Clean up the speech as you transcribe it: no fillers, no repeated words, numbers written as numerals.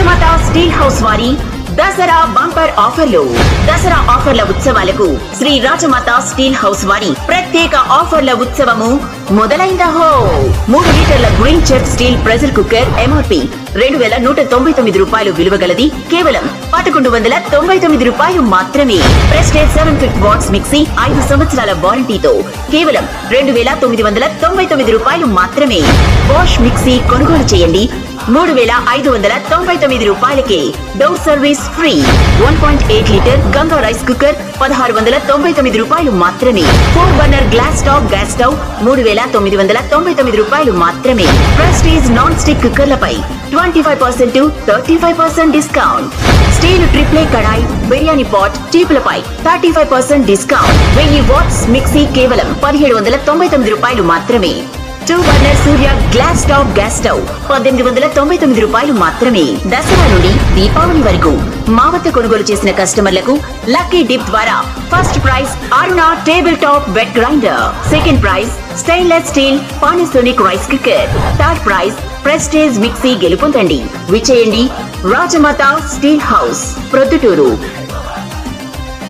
రాజమాత steel house వారి Dasara bumper ఆఫర్లు. దసరా ఆఫర్ల ఉత్సవాలకు శ్రీ రాజమాత స్టీల్ హౌస్ వారి ప్రత్యేక ఆఫర్ల ఉత్సవము మొదలైందహో. 3 లీటర్ల green chef steel pressure cooker MRP 2199 రూపాయలు విలువ గలది కేవలం 1199 రూపాయలు మాత్రమే. ప్రెస్టేజ్ 750 వాట్స్ మిక్సీ 5 సంవత్సరాల వారంటీతో కేవలం 2999 రూపాయలు మాత్రమే. వాష్ మిక్సీ కొనుగోలు చేయండి 3599 రూపాయలకే. Door service free. 1.8 litre Ganga rice cooker 1699 రూపాయలు మాత్రమే. 4 burner glass stove gas stove 3999 రూపాయలు మాత్రమే. ప్రెస్టీజ్ నాన్ స్టిక్ కుక్కర్లపై 25% 35% డిస్కౌంట్. స్టీల్ ట్రిప్లే కడాయి బిర్యానీ పాట్ టీపులపై 35% డిస్కౌంట్. 1000 వాట్స్ మిక్సీ కేవలం 1799 రూపాయలు మాత్రమే. 2 burner Surya glass stove gas stove 1899 రూపాయలు మాత్రమే. దసరా నుండి దీపావళి వరకు మా వద్ద కొనుగోలు చేసిన కస్టమర్లకు లక్కీ డిప్ ద్వారా first prize Aruna table top wet grinder, second prize stainless steel Panasonic rice cooker, third prize Prestige mixie గెలుపొందండి. విచేయండి రాజమాత స్టీల్ హౌస్, ప్రొద్దుటూరు.